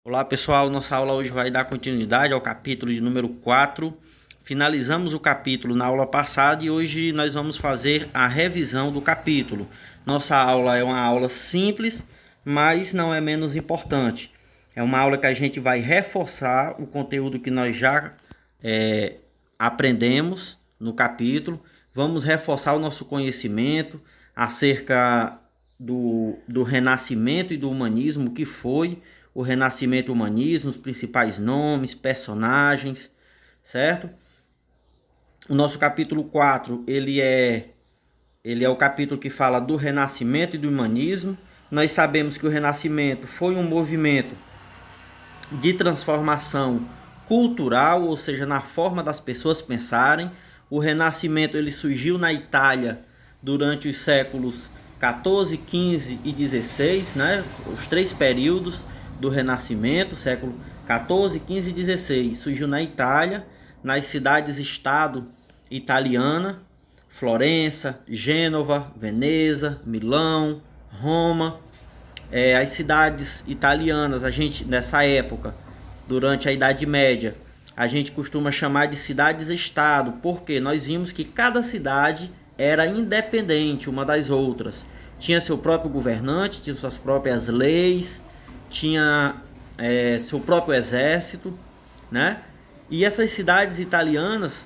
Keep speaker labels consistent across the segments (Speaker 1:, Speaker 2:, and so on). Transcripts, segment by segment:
Speaker 1: Olá pessoal, nossa aula hoje vai dar continuidade ao capítulo de número 4. Finalizamos o capítulo na aula passada e hoje nós vamos fazer a revisão do capítulo. Nossa aula é uma aula simples, mas não é menos importante. É uma aula que a gente vai reforçar o conteúdo que nós já aprendemos no capítulo. Vamos reforçar o nosso conhecimento acerca do renascimento e do humanismo, que foi o renascimento e o humanismo, os principais nomes, personagens, certo? O nosso capítulo 4, ele é o capítulo que fala do renascimento e do humanismo. Nós sabemos que o renascimento foi um movimento de transformação cultural, ou seja, na forma das pessoas pensarem. O renascimento ele surgiu na Itália durante os séculos 14, 15 e 16, né? Os três períodos do Renascimento, século 14, 15 e 16, surgiu na Itália, nas cidades-estado italiana, Florença, Gênova, Veneza, Milão, Roma. As cidades italianas, a gente nessa época, durante a Idade Média, a gente costuma chamar de cidades-estado, porque nós vimos que cada cidade era independente uma das outras. Tinha seu próprio governante, tinha suas próprias leis, tinha seu próprio exército, né? E essas cidades italianas,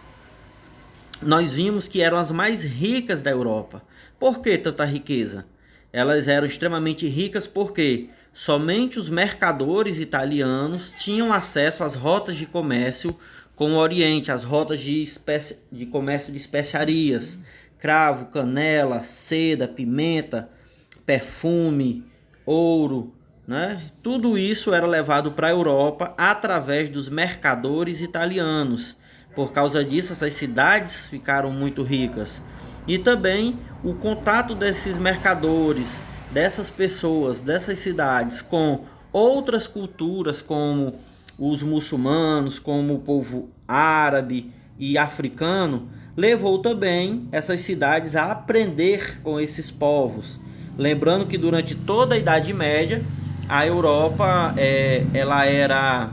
Speaker 1: nós vimos que eram as mais ricas da Europa. Por que tanta riqueza? Elas eram extremamente ricas porque somente os mercadores italianos tinham acesso às rotas de comércio com o Oriente, as rotas de comércio de especiarias, cravo, canela, seda, pimenta, perfume, ouro, né? Tudo isso era levado para a Europa através dos mercadores italianos. Por causa disso, essas cidades ficaram muito ricas. E também o contato desses mercadores, dessas pessoas, dessas cidades com outras culturas, como os muçulmanos, como o povo árabe e africano, levou também essas cidades a aprender com esses povos. Lembrando que durante toda a Idade Média, a Europa ela era,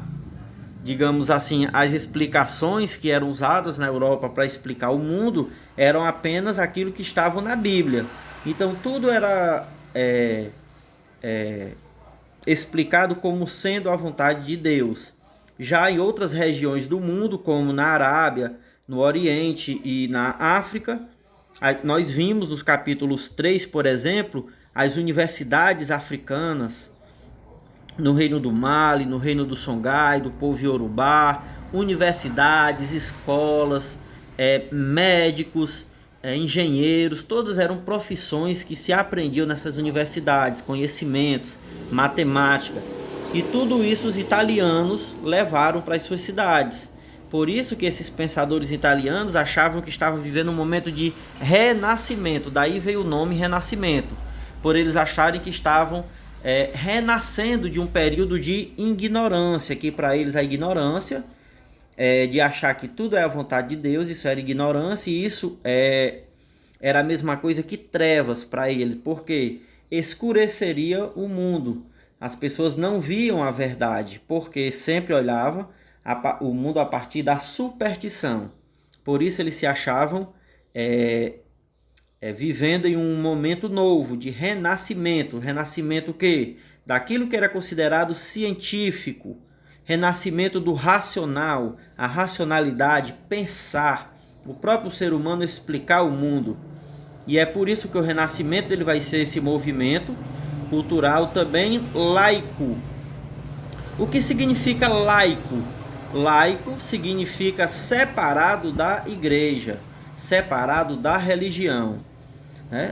Speaker 1: digamos assim, as explicações que eram usadas na Europa para explicar o mundo eram apenas aquilo que estava na Bíblia. Então tudo era explicado como sendo a vontade de Deus. Já em outras regiões do mundo, como na Arábia, no Oriente e na África, nós vimos nos capítulos 3, por exemplo, as universidades africanas, no reino do Mali, no reino do Songhai, do povo Yorubá, universidades, escolas, médicos, engenheiros, todas eram profissões que se aprendiam nessas universidades, conhecimentos, matemática. E tudo isso os italianos levaram para as suas cidades. Por isso que esses pensadores italianos achavam que estavam vivendo um momento de renascimento, daí veio o nome Renascimento, por eles acharem que estavam renascendo de um período de ignorância, que para eles a ignorância de achar que tudo é a vontade de Deus, isso era ignorância, e isso era a mesma coisa que trevas para eles, porque escureceria o mundo. As pessoas não viam a verdade, porque sempre olhavam o mundo a partir da superstição. Por isso eles se achavam vivendo em um momento novo de renascimento. Renascimento que? Daquilo que era considerado científico. Renascimento do racional, a racionalidade, pensar, o próprio ser humano explicar o mundo. E é por isso que o renascimento ele vai ser esse movimento cultural também laico. O que significa laico? Laico significa separado da igreja, separado da religião.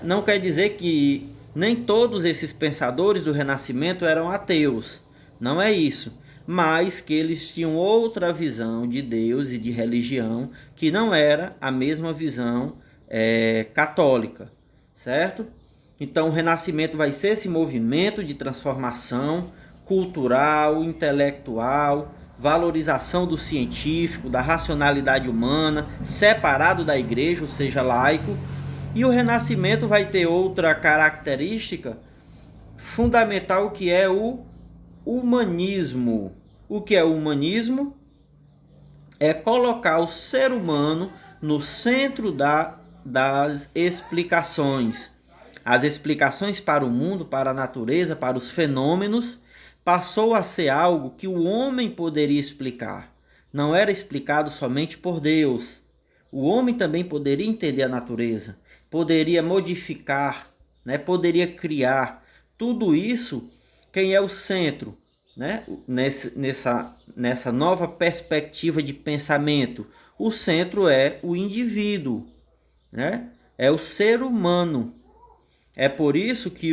Speaker 1: Não quer dizer que nem todos esses pensadores do Renascimento eram ateus, não é isso, mas que eles tinham outra visão de Deus e de religião que não era a mesma visão católica, certo? Então o Renascimento vai ser esse movimento de transformação cultural, intelectual, valorização do científico, da racionalidade humana, separado da igreja, ou seja, laico. E o Renascimento vai ter outra característica fundamental, que é o humanismo. O que é o humanismo? É colocar o ser humano no centro das explicações. As explicações para o mundo, para a natureza, para os fenômenos, passou a ser algo que o homem poderia explicar. Não era explicado somente por Deus. O homem também poderia entender a natureza, poderia modificar, né? Poderia criar. Tudo isso, quem é o centro, né? Nessa nova perspectiva de pensamento, o centro é o indivíduo, né? É o ser humano. É por isso que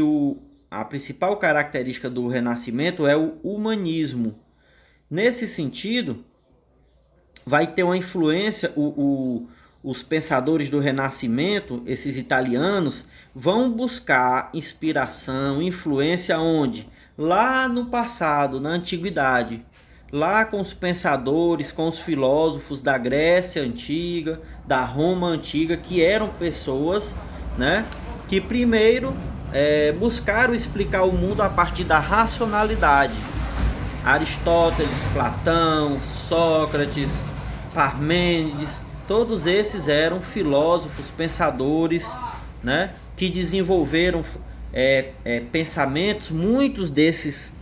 Speaker 1: a principal característica do Renascimento é o humanismo. Nesse sentido, vai ter uma influência, os pensadores do Renascimento, esses italianos, vão buscar inspiração, influência onde? Lá no passado, na antiguidade. Lá com os pensadores, com os filósofos da Grécia antiga, da Roma antiga, que eram pessoas, né, que primeiro buscaram explicar o mundo a partir da racionalidade. Aristóteles, Platão, Sócrates, Parmênides, todos esses eram filósofos, pensadores, né, que desenvolveram pensamentos. Muitos desses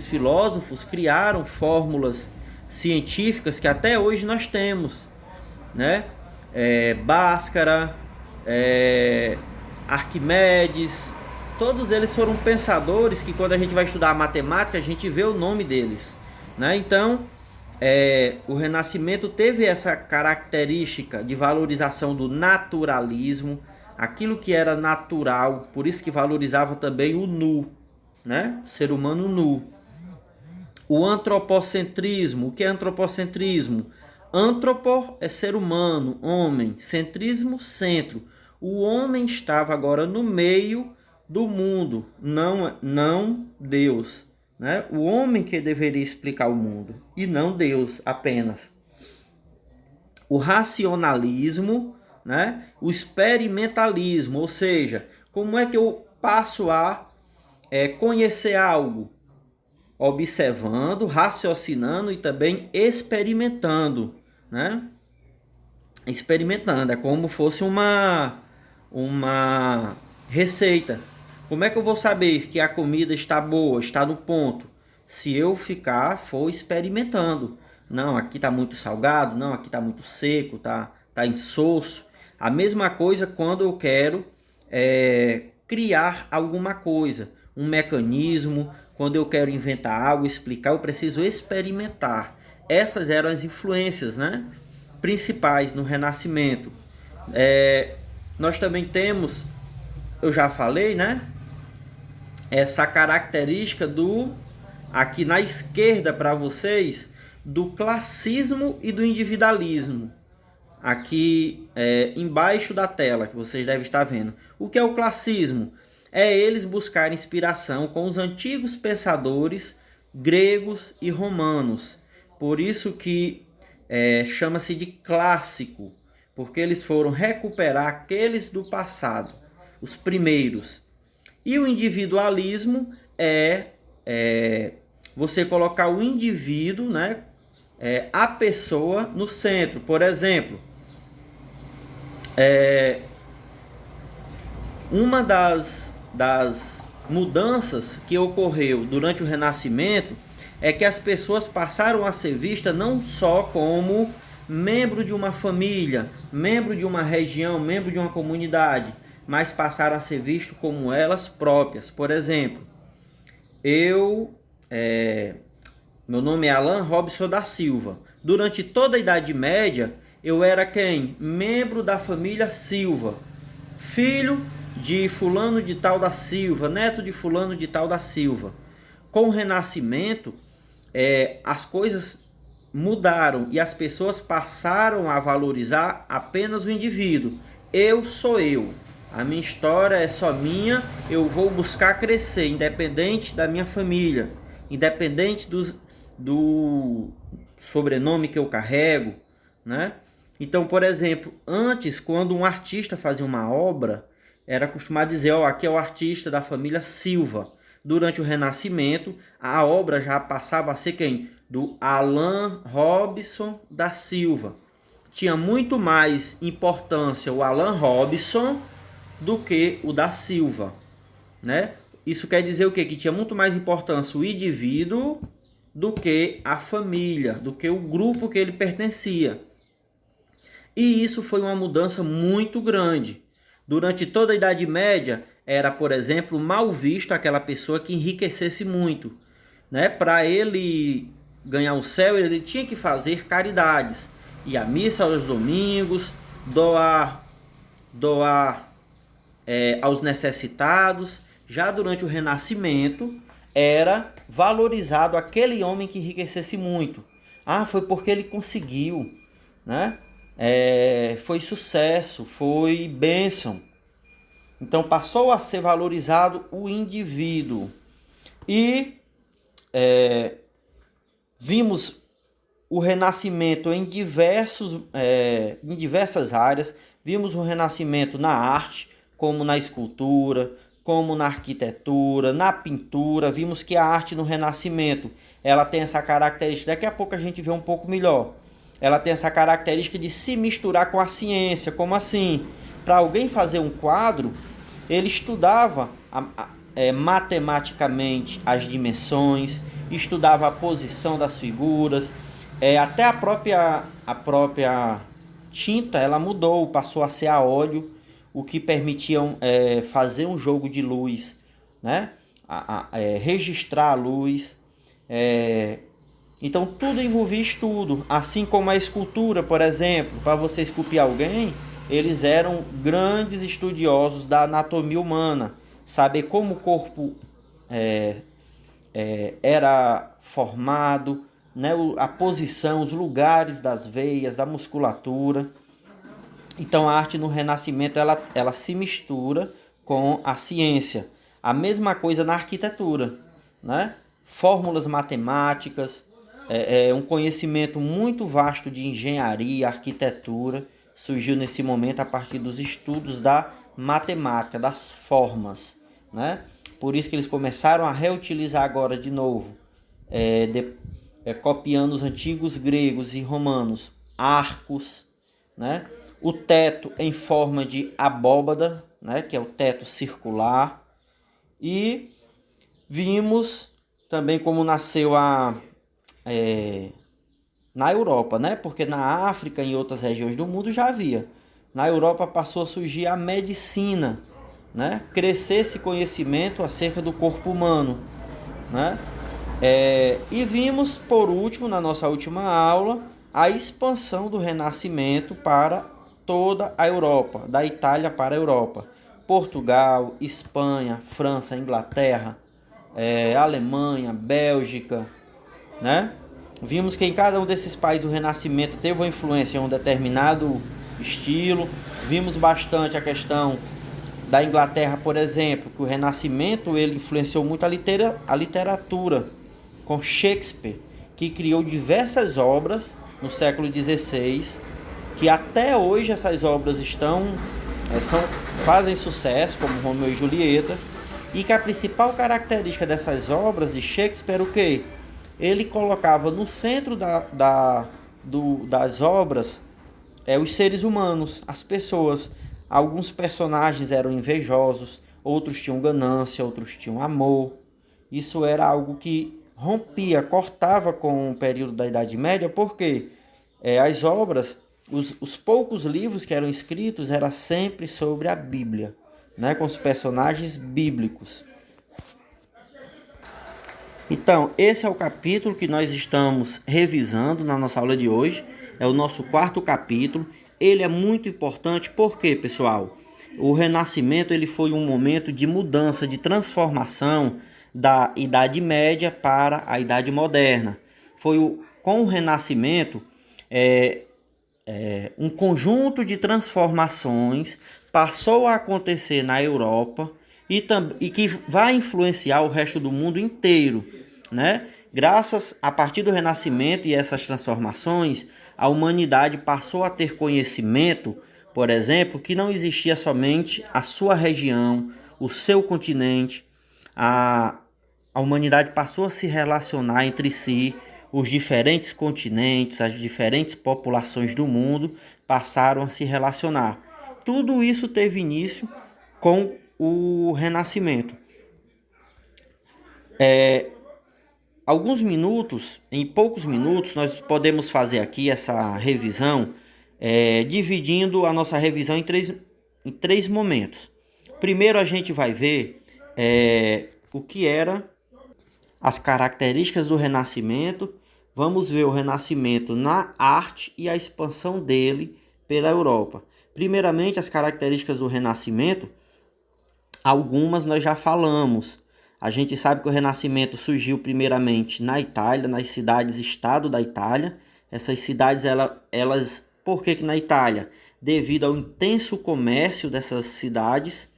Speaker 1: filósofos criaram fórmulas científicas que até hoje nós temos, né? Bhaskara, Arquimedes, todos eles foram pensadores que quando a gente vai estudar a matemática a gente vê o nome deles, né? Então o Renascimento teve essa característica de valorização do naturalismo, aquilo que era natural, por isso que valorizava também o nu, né? O ser humano nu. O antropocentrismo. O que é antropocentrismo? Antropo é ser humano, homem. Centrismo, centro. O homem estava agora no meio do mundo, não Deus, né? O homem que deveria explicar o mundo e não Deus apenas. O racionalismo, né? O experimentalismo, ou seja, como é que eu passo a conhecer algo? Observando, raciocinando e também experimentando, né? Experimentando, é como fosse uma receita. Como é que eu vou saber que a comida está boa, está no ponto? Se eu for experimentando. Não, aqui está muito salgado, não, aqui está muito seco, tá insosso. A mesma coisa quando eu quero criar alguma coisa, um mecanismo. Quando eu quero inventar algo, explicar, eu preciso experimentar. Essas eram as influências, né, principais no Renascimento. Nós também temos, eu já falei, né, essa característica aqui na esquerda para vocês, do classismo e do individualismo. Aqui embaixo da tela, que vocês devem estar vendo. O que é o classismo? É eles buscarem inspiração com os antigos pensadores gregos e romanos. Por isso que chama-se de clássico, porque eles foram recuperar aqueles do passado, os primeiros. E o individualismo é você colocar o indivíduo, né, a pessoa no centro. Por exemplo, uma das mudanças que ocorreu durante o Renascimento é que as pessoas passaram a ser vistas não só como membro de uma família, membro de uma região, membro de uma comunidade, mas passaram a ser vistas como elas próprias. Por exemplo, meu nome é Alan Robson da Silva. Durante toda a Idade Média, eu era quem? Membro da família Silva, filho de fulano de tal da Silva, neto de fulano de tal da Silva. Com o Renascimento, as coisas mudaram e as pessoas passaram a valorizar apenas o indivíduo. Eu sou eu, a minha história é só minha, eu vou buscar crescer, independente da minha família, independente do sobrenome que eu carrego, né? Então, por exemplo, antes, quando um artista fazia uma obra, era acostumado a dizer, aqui é o artista da família Silva. durante o Renascimento, a obra já passava a ser quem? Do Alan Robson da Silva. Tinha muito mais importância o Alan Robson do que o da Silva, né? Isso quer dizer o quê? Que tinha muito mais importância o indivíduo do que a família, do que o grupo que ele pertencia. E isso foi uma mudança muito grande. Durante toda a Idade Média, era, por exemplo, mal visto aquela pessoa que enriquecesse muito, né? Para ele ganhar o céu, ele tinha que fazer caridades, ir à missa aos domingos, doar aos necessitados. Já durante o Renascimento, era valorizado aquele homem que enriquecesse muito. Ah, foi porque ele conseguiu, né? Foi sucesso, foi bênção. Então passou a ser valorizado o indivíduo. E vimos o renascimento em diversas áreas. Vimos o renascimento na arte, como na escultura, como na arquitetura, na pintura. Vimos que a arte no Renascimento, ela tem essa característica, daqui a pouco a gente vê um pouco melhor. Ela tem essa característica de se misturar com a ciência. Como assim? Para alguém fazer um quadro, ele estudava matematicamente as dimensões, estudava a posição das figuras, até a própria tinta ela mudou, passou a ser a óleo, o que permitia fazer um jogo de luz, né? Registrar a luz. Então tudo envolvia estudo, assim como a escultura, por exemplo. Para você esculpir alguém, eles eram grandes estudiosos da anatomia humana, saber como o corpo era formado, né? A posição, os lugares das veias, da musculatura. Então a arte no Renascimento ela se mistura com a ciência. A mesma coisa na arquitetura, né? Fórmulas matemáticas, um conhecimento muito vasto de engenharia, arquitetura, surgiu nesse momento a partir dos estudos da matemática, das formas, né? Por isso que eles começaram a reutilizar agora de novo, copiando os antigos gregos e romanos, arcos, né? O teto em forma de abóbada, né? Que é o teto circular. E vimos também como nasceu na Europa, né? Porque na África e em outras regiões do mundo já havia. Na Europa passou a surgir a medicina, né? Crescer esse conhecimento acerca do corpo humano, né? E vimos, por último, na nossa última aula, a expansão do Renascimento para toda a Europa, da Itália para a Europa. Portugal, Espanha, França, Inglaterra, Alemanha, Bélgica, né? Vimos que em cada um desses países o Renascimento teve uma influência em um determinado estilo. Vimos bastante a questão da Inglaterra, por exemplo, que o Renascimento ele influenciou muito a literatura, com Shakespeare, que criou diversas obras no século XVI, que até hoje essas obras fazem sucesso, como Romeu e Julieta, e que a principal característica dessas obras de Shakespeare, o quê? Ele colocava no centro das obras os seres humanos, as pessoas. Alguns personagens eram invejosos, outros tinham ganância, outros tinham amor. Isso era algo que rompia, cortava com o período da Idade Média, porque as obras, os poucos livros que eram escritos, era sempre sobre a Bíblia, né, com os personagens bíblicos. Então, esse é o capítulo que nós estamos revisando na nossa aula de hoje. É o nosso quarto capítulo. Ele é muito importante porque, pessoal, o Renascimento ele foi um momento de mudança, de transformação da Idade Média para a Idade Moderna. Com o Renascimento, um conjunto de transformações passou a acontecer na Europa e que vai influenciar o resto do mundo inteiro, né? A partir do Renascimento e essas transformações, a humanidade passou a ter conhecimento, por exemplo, que não existia somente a sua região, o seu continente, a humanidade passou a se relacionar entre si, os diferentes continentes, as diferentes populações do mundo passaram a se relacionar. Tudo isso teve início com o Renascimento. Em poucos minutos, nós podemos fazer aqui essa revisão, dividindo a nossa revisão em três momentos. Primeiro a gente vai ver o que era as características do Renascimento. Vamos ver o Renascimento na arte e a expansão dele pela Europa. Primeiramente, as características do Renascimento, algumas nós já falamos. A gente sabe que o Renascimento surgiu primeiramente na Itália, nas cidades-estado da Itália. Essas cidades, por que na Itália? Devido ao intenso comércio dessas cidades,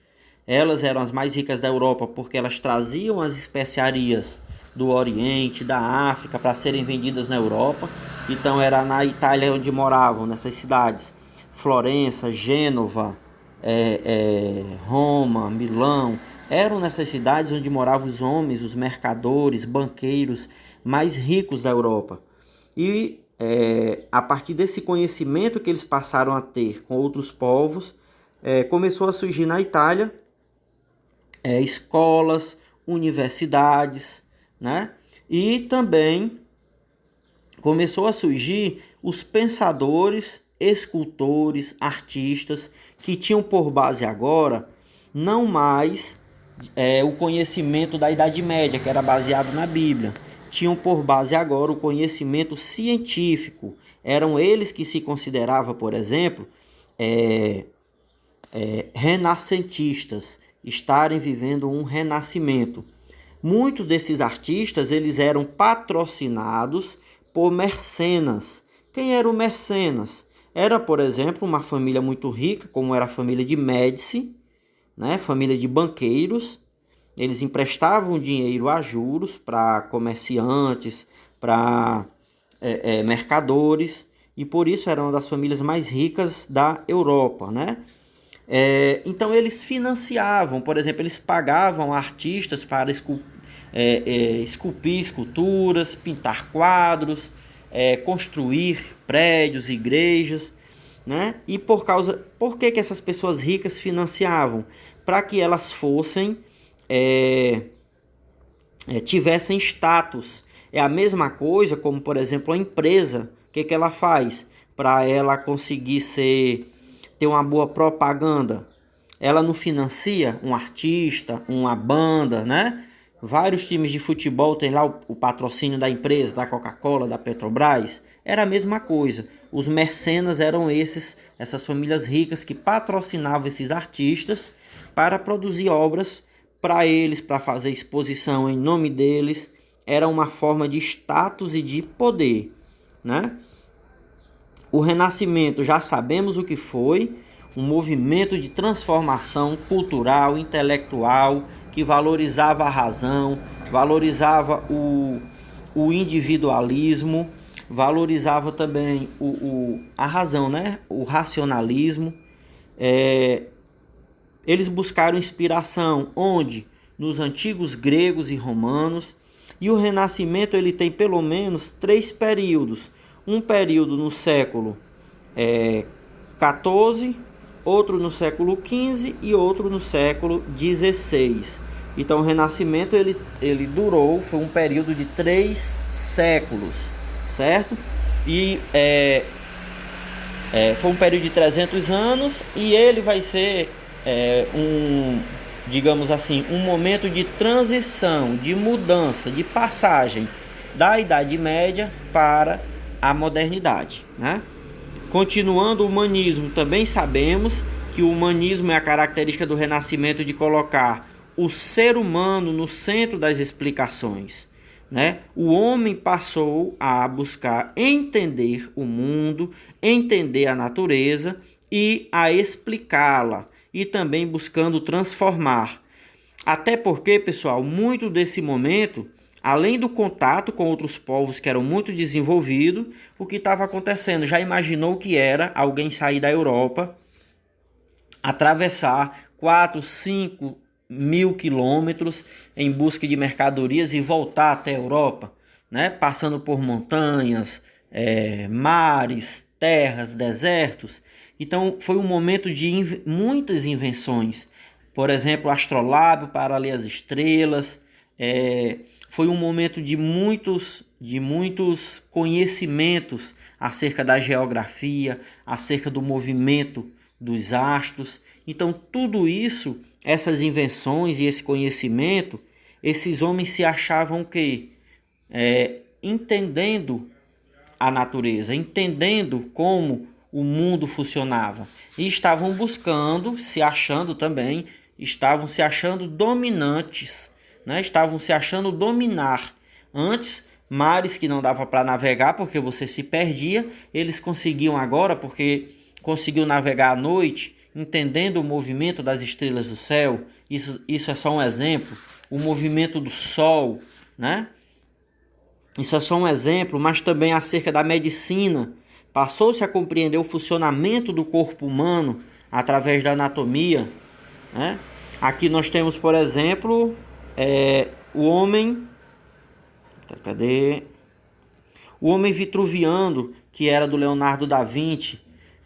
Speaker 1: elas eram as mais ricas da Europa porque elas traziam as especiarias do Oriente, da África, para serem vendidas na Europa. Então era na Itália onde moravam, nessas cidades, Florença, Gênova, Roma, Milão. Eram nessas cidades onde moravam os homens, os mercadores, banqueiros mais ricos da Europa. E a partir desse conhecimento que eles passaram a ter com outros povos, começou a surgir na Itália escolas, universidades, né? E também começou a surgir os pensadores, escultores, artistas, que tinham por base agora não mais o conhecimento da Idade Média, que era baseado na Bíblia. Tinham por base agora o conhecimento científico. Eram eles que se consideravam, por exemplo, renascentistas, estarem vivendo um renascimento. Muitos desses artistas, eles eram patrocinados por mecenas. Quem era o mecenas? Era, por exemplo, uma família muito rica, como era a família de Médici, né? Família de banqueiros. Eles emprestavam dinheiro a juros para comerciantes, para mercadores, e por isso era uma das famílias mais ricas da Europa, né? Então eles financiavam, por exemplo, eles pagavam artistas para esculpir esculturas, pintar quadros, construir prédios, igrejas, né? E por que essas pessoas ricas financiavam? Para que elas tivessem status. É a mesma coisa como, por exemplo, a empresa. O que ela faz? Para ela conseguir ter uma boa propaganda. Ela não financia um artista, uma banda, né? Vários times de futebol tem lá o patrocínio da empresa, da Coca-Cola, da Petrobras. Era a mesma coisa. Os mecenas eram essas famílias ricas que patrocinavam esses artistas para produzir obras para eles, para fazer exposição em nome deles. Era uma forma de status e de poder, né? O Renascimento, já sabemos o que foi, um movimento de transformação cultural, intelectual, que valorizava a razão, valorizava o individualismo, valorizava também a razão, né? O racionalismo. Eles buscaram inspiração onde? Nos antigos gregos e romanos. E o Renascimento ele tem pelo menos 3 períodos. Um período no século XIV, outro no século XV e outro no século XVI. Então o Renascimento ele durou, foi um período de 3 séculos, certo? E foi um período de 300 anos e ele vai ser digamos assim, um momento de transição, de mudança, de passagem da Idade Média para a modernidade, né? Continuando o humanismo, também sabemos que o humanismo é a característica do Renascimento de colocar o ser humano no centro das explicações, né? O homem passou a buscar entender o mundo, entender a natureza e a explicá-la, e também buscando transformar. Até porque, pessoal, muito desse momento, além do contato com outros povos que eram muito desenvolvidos, o que estava acontecendo? Já imaginou que era alguém sair da Europa, atravessar 4, 5 1000 quilômetros em busca de mercadorias e voltar até a Europa, né? Passando por montanhas, mares, terras, desertos. Então foi um momento de muitas invenções. Por exemplo, o astrolábio para ler as estrelas. Foi um momento de muitos conhecimentos acerca da geografia, acerca do movimento dos astros. Então tudo isso, essas invenções e esse conhecimento, esses homens se achavam que entendendo a natureza, entendendo como o mundo funcionava, e estavam buscando, estavam se achando dominantes, né? Estavam se achando dominar. Antes, mares que não dava para navegar porque você se perdia, eles conseguiam agora, porque conseguiu navegar à noite, entendendo o movimento das estrelas do céu. Isso é só um exemplo. O movimento do sol, né? Isso é só um exemplo, mas também acerca da medicina. Passou-se a compreender o funcionamento do corpo humano através da anatomia, né? Aqui nós temos, por exemplo, o homem... Cadê? O homem vitruviano, que era do Leonardo da Vinci,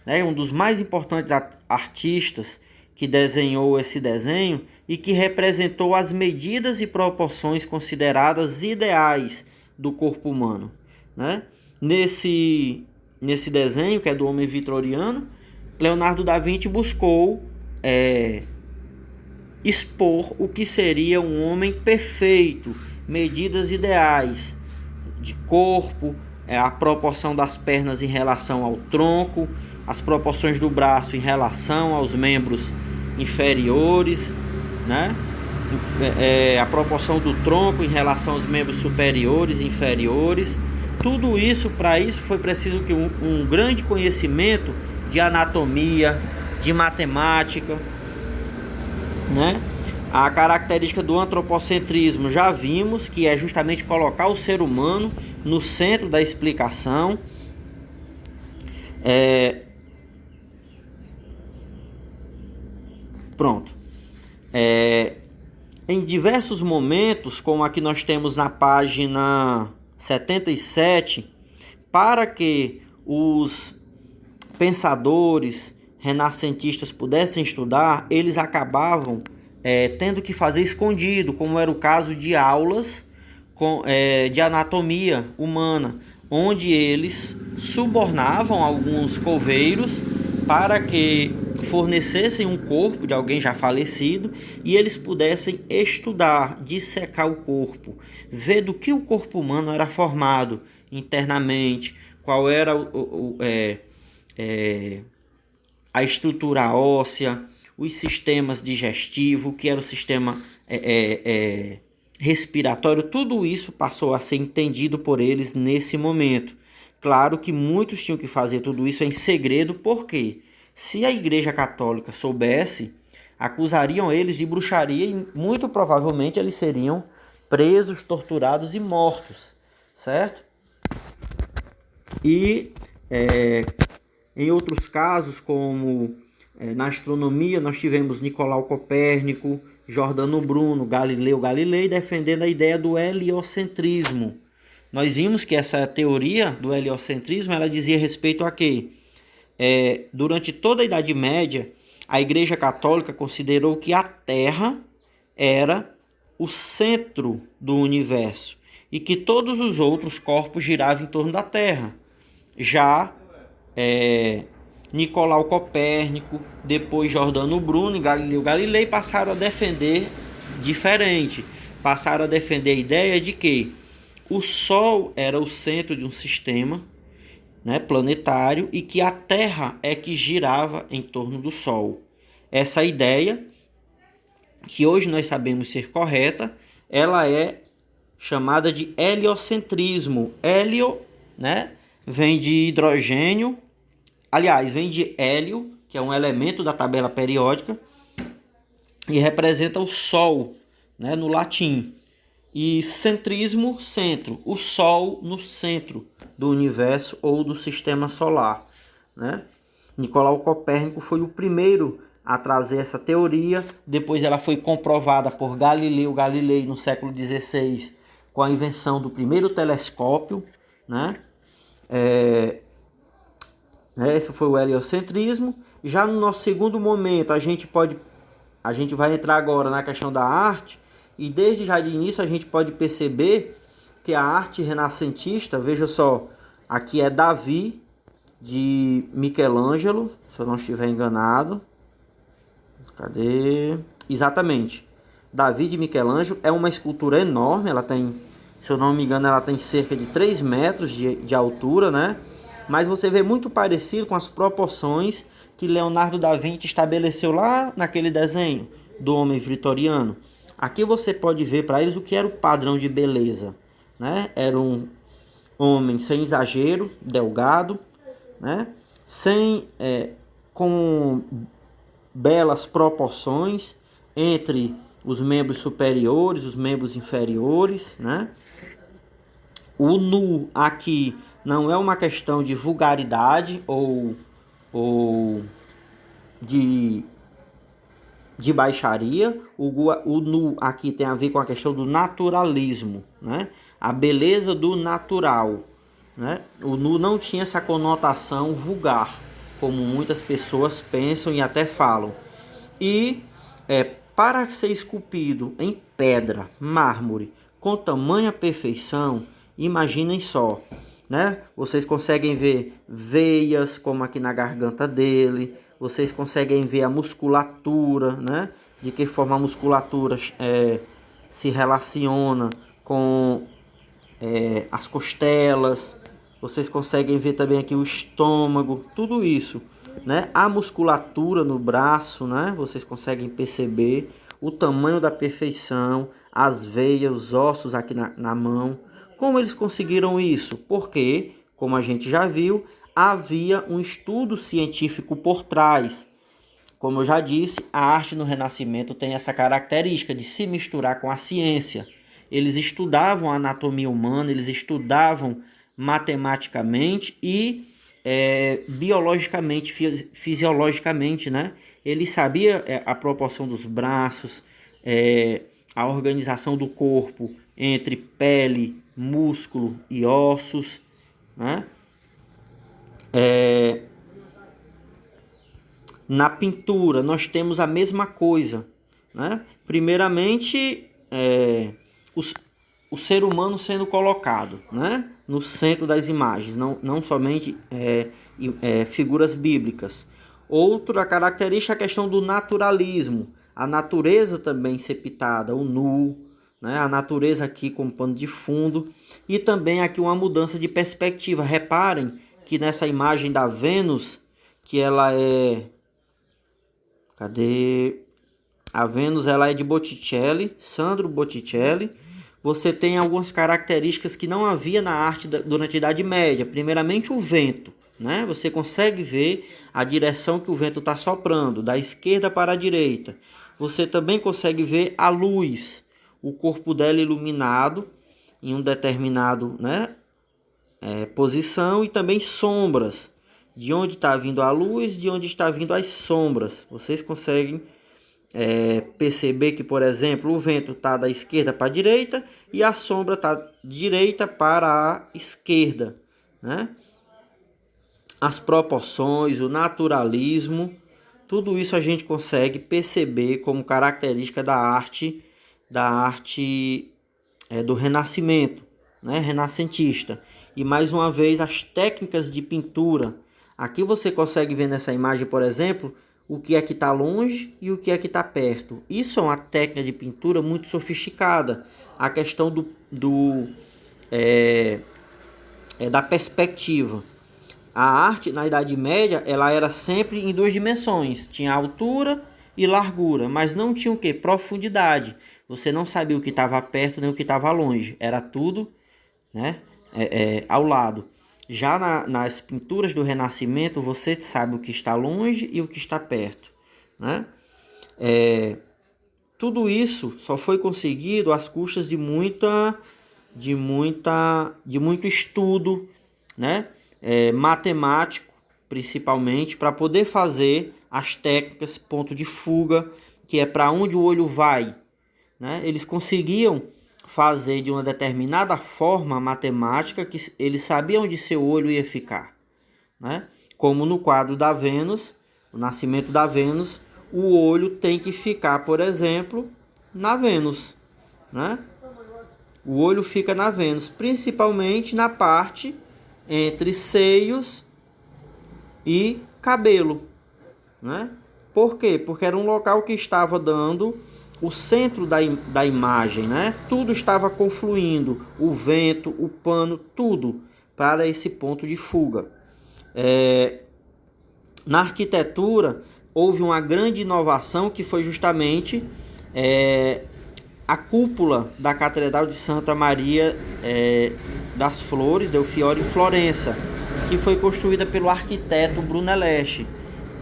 Speaker 1: né? Um dos mais importantes artistas que desenhou esse desenho e que representou as medidas e proporções consideradas ideais do corpo humano, né? Nesse desenho, que é do homem vitoriano, Leonardo da Vinci buscou expor o que seria um homem perfeito, medidas ideais de corpo, a proporção das pernas em relação ao tronco, as proporções do braço em relação aos membros inferiores, né? A proporção do tronco em relação aos membros superiores e inferiores. Tudo isso, para isso foi preciso que um grande conhecimento de anatomia, de matemática, né? A característica do antropocentrismo já vimos, que é justamente colocar o ser humano no centro da explicação. Pronto. Em diversos momentos, como aqui nós temos na página 77, para que os pensadores renascentistas pudessem estudar, eles acabavam tendo que fazer escondido, como era o caso de aulas de anatomia humana, onde eles subornavam alguns coveiros para que fornecessem um corpo de alguém já falecido e eles pudessem estudar, dissecar o corpo, ver do que o corpo humano era formado internamente, qual era a estrutura óssea, os sistemas digestivos, o que era o sistema respiratório. Tudo isso passou a ser entendido por eles nesse momento. Claro que muitos tinham que fazer tudo isso em segredo, porque se a Igreja Católica soubesse, acusariam eles de bruxaria e muito provavelmente eles seriam presos, torturados e mortos, certo? E em outros casos, como na astronomia, nós tivemos Nicolau Copérnico, Giordano Bruno, Galileu Galilei defendendo a ideia do heliocentrismo. Nós vimos que essa teoria do heliocentrismo, ela dizia respeito a quê? Durante toda a Idade Média, a Igreja Católica considerou que a Terra era o centro do universo e que todos os outros corpos giravam em torno da Terra. Já Nicolau Copérnico, depois Giordano Bruno e Galileu Galilei passaram a defender diferente. Passaram a defender a ideia de que o Sol era o centro de um sistema, né, planetário, e que a Terra é que girava em torno do Sol. Essa ideia, que hoje nós sabemos ser correta, ela é chamada de heliocentrismo. Hélio, né, vem de hidrogênio, aliás, vem de hélio, que é um elemento da tabela periódica, e representa o Sol, né, no latim. E centrismo, centro, o Sol no centro do universo ou do sistema solar, né? Nicolau Copérnico foi o primeiro a trazer essa teoria. Depois ela foi comprovada por Galileu Galilei no século XVI com a invenção do primeiro telescópio, né? Esse foi o heliocentrismo. Já no nosso segundo momento, a gente vai entrar agora na questão da arte, e desde já de início a gente pode perceber que a arte renascentista, veja só, aqui é Davi de Michelangelo, se eu não estiver enganado. Cadê? Exatamente. Davi de Michelangelo é uma escultura enorme, ela tem, se eu não me engano, ela tem cerca de 3 metros de altura, né? Mas você vê muito parecido com as proporções que Leonardo da Vinci estabeleceu lá naquele desenho do homem vitoriano. Aqui você pode ver para eles o que era o padrão de beleza, né? Era um homem sem exagero, delgado, né? Com belas proporções entre os membros superiores, os membros inferiores, né? O nu aqui não é uma questão de vulgaridade ou de baixaria. O nu aqui tem a ver com a questão do naturalismo, né? A beleza do natural, né? O nu não tinha essa conotação vulgar, como muitas pessoas pensam e até falam. E para ser esculpido em pedra, mármore, com tamanha perfeição, imaginem só, né? Vocês conseguem ver veias, como aqui na garganta dele, vocês conseguem ver a musculatura, né? De que forma a musculatura se relaciona com as costelas. Vocês conseguem ver também aqui o estômago, tudo isso, né? A musculatura no braço, né? Vocês conseguem perceber o tamanho da perfeição, as veias, os ossos aqui na mão. Como eles conseguiram isso? Porque, como a gente já viu, havia um estudo científico por trás. Como eu já disse, a arte no Renascimento tem essa característica de se misturar com a ciência. Eles estudavam a anatomia humana, eles estudavam matematicamente e biologicamente, fisiologicamente, né? Ele sabia a proporção dos braços, a organização do corpo entre pele, músculo e ossos, né? Na pintura nós temos a mesma coisa, né? Primeiramente, o ser humano sendo colocado, né, no centro das imagens, não somente figuras bíblicas. Outra característica é a questão do naturalismo, a natureza também ser pintada, o nu, né, a natureza aqui como pano de fundo, e também aqui uma mudança de perspectiva. Reparem que nessa imagem da Vênus, que ela é... Cadê? A Vênus ela é de Botticelli, Sandro Botticelli. Você tem algumas características que não havia na arte durante a Idade Média. Primeiramente, o vento, né? Você consegue ver a direção que o vento está soprando, da esquerda para a direita. Você também consegue ver a luz, o corpo dela iluminado em um determinado, né, posição, e também sombras, de onde está vindo a luz, de onde está vindo as sombras. Vocês conseguem perceber que, por exemplo, o vento está da esquerda para a direita e a sombra está de direita para a esquerda, né? As proporções, o naturalismo, tudo isso a gente consegue perceber como característica da arte do Renascimento, né? Renascentista. E mais uma vez as técnicas de pintura. Aqui você consegue ver nessa imagem, por exemplo, o que é que está longe e o que é que está perto. Isso é uma técnica de pintura muito sofisticada. A questão da perspectiva. A arte na Idade Média ela era sempre em 2 dimensões. Tinha altura e largura, mas não tinha o que? Profundidade. Você não sabia o que estava perto nem o que estava longe. Era tudo, né, ao lado. Já nas pinturas do Renascimento, você sabe o que está longe e o que está perto, né? Tudo isso só foi conseguido às custas de muito estudo, né? Matemático, principalmente, para poder fazer as técnicas, ponto de fuga, que é para onde o olho vai, né? Eles conseguiam fazer de uma determinada forma matemática que eles sabiam onde seu olho ia ficar, né? Como no quadro da Vênus, o nascimento da Vênus, o olho tem que ficar, por exemplo, na Vênus, né? O olho fica na Vênus, principalmente na parte entre seios e cabelo, né? Por quê? Porque era um local que estava dando o centro da imagem, né? Tudo estava confluindo, o vento, o pano, tudo para esse ponto de fuga. Na arquitetura, houve uma grande inovação que foi justamente a cúpula da Catedral de Santa Maria das Flores, del Fiore, em Florença, que foi construída pelo arquiteto Brunelleschi,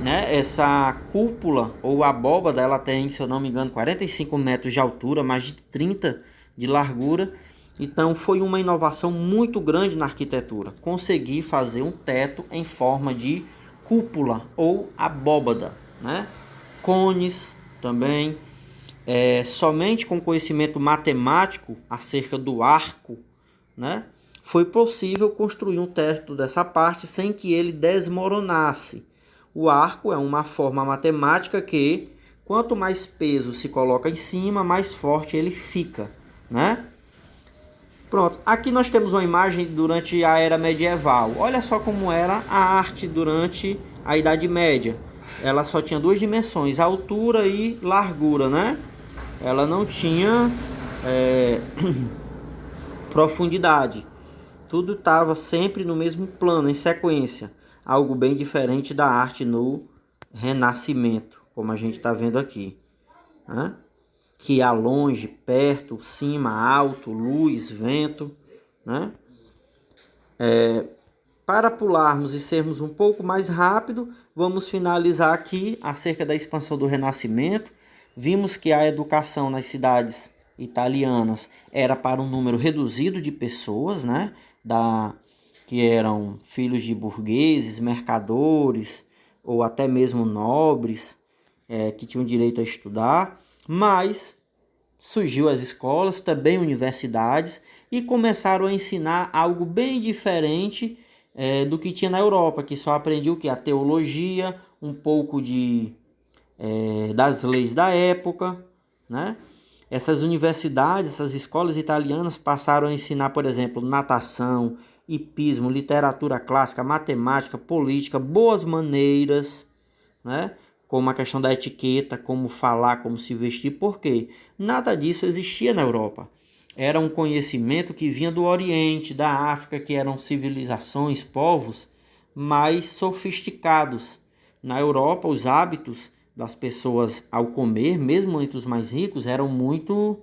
Speaker 1: né? Essa cúpula ou abóbada, ela tem, se eu não me engano, 45 metros de altura, mais de 30 de largura. Então foi uma inovação muito grande na arquitetura, conseguir fazer um teto em forma de cúpula ou abóbada, né? Cones também. Somente com conhecimento matemático acerca do arco, né, foi possível construir um teto dessa parte sem que ele desmoronasse. O arco é uma forma matemática que, quanto mais peso se coloca em cima, mais forte ele fica, né? Pronto, aqui nós temos uma imagem durante a Era Medieval. Olha só como era a arte durante a Idade Média. Ela só tinha duas dimensões, altura e largura, né? Ela não tinha profundidade. Tudo estava sempre no mesmo plano, em sequência. Algo bem diferente da arte no Renascimento, como a gente está vendo aqui, né? Que há longe, perto, cima, alto, luz, vento, né? Para pularmos e sermos um pouco mais rápido, vamos finalizar aqui acerca da expansão do Renascimento. Vimos que a educação nas cidades italianas era para um número reduzido de pessoas, né? Que eram filhos de burgueses, mercadores ou até mesmo nobres que tinham direito a estudar. Mas surgiu as escolas, também universidades, e começaram a ensinar algo bem diferente do que tinha na Europa, que só aprendia o que? A teologia, um pouco das leis da época, né? Essas universidades, essas escolas italianas passaram a ensinar, por exemplo, natação, hipismo, literatura clássica, matemática, política, boas maneiras, né? Como a questão da etiqueta, como falar, como se vestir. Por quê? Nada disso existia na Europa. Era um conhecimento que vinha do Oriente, da África, que eram civilizações, povos mais sofisticados. Na Europa, os hábitos das pessoas ao comer, mesmo entre os mais ricos, eram muito,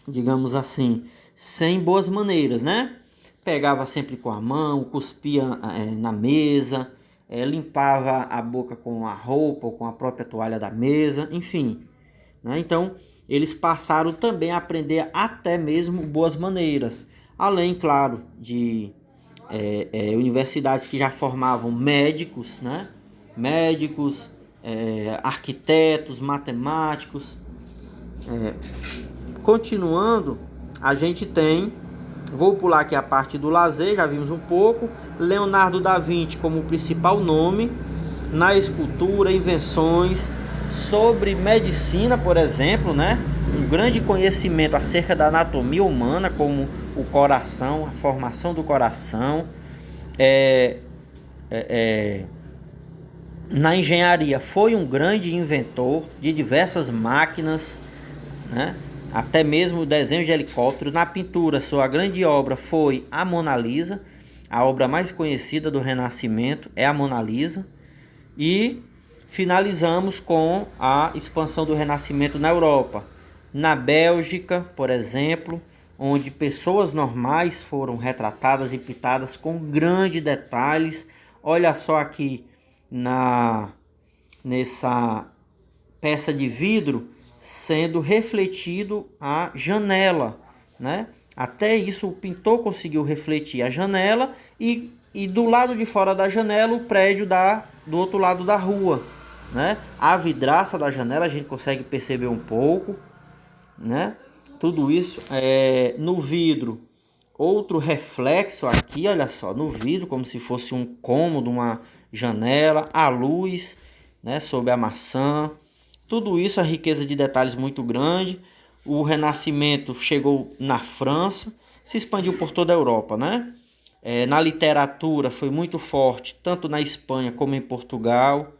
Speaker 1: digamos assim, sem boas maneiras, né? Pegava sempre com a mão, cuspia na mesa, limpava a boca com a roupa ou com a própria toalha da mesa, enfim, né? Então, eles passaram também a aprender até mesmo boas maneiras, além, claro, de universidades que já formavam médicos, né? Médicos, arquitetos, matemáticos. Continuando, a gente tem, vou pular aqui a parte do lazer, já vimos um pouco, Leonardo da Vinci como principal nome, na escultura, invenções sobre medicina, por exemplo, né? Um grande conhecimento acerca da anatomia humana, como o coração, a formação do coração. Na engenharia foi um grande inventor de diversas máquinas, né? Até mesmo o desenho de helicóptero. Na pintura, sua grande obra foi a Mona Lisa. A obra mais conhecida do Renascimento é a Mona Lisa. E finalizamos com a expansão do Renascimento na Europa. Na Bélgica, por exemplo, onde pessoas normais foram retratadas e pintadas com grandes detalhes. Olha só aqui nessa peça de vidro sendo refletido a janela, né? Até isso o pintor conseguiu refletir a janela e e do lado de fora da janela o prédio do outro lado da rua, né? A vidraça da janela a gente consegue perceber um pouco, né? Tudo isso no vidro. Outro reflexo aqui, olha só, no vidro, como se fosse um cômodo, uma janela, a luz, né, sobre a maçã. Tudo isso, a riqueza de detalhes muito grande. O Renascimento chegou na França, se expandiu por toda a Europa, né? Na literatura foi muito forte, tanto na Espanha como em Portugal,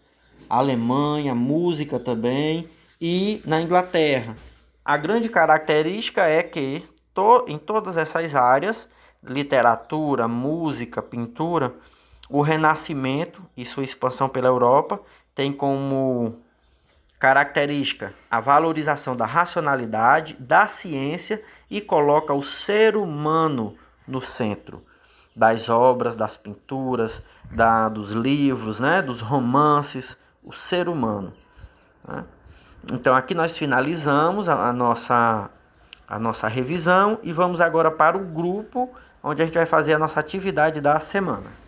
Speaker 1: Alemanha, música também, e na Inglaterra. A grande característica é que em todas essas áreas, literatura, música, pintura, o Renascimento e sua expansão pela Europa tem como característica a valorização da racionalidade, da ciência e coloca o ser humano no centro das obras, das pinturas, dos livros, né, dos romances, o ser humano, né? Então aqui nós finalizamos a nossa revisão e vamos agora para o grupo onde a gente vai fazer a nossa atividade da semana.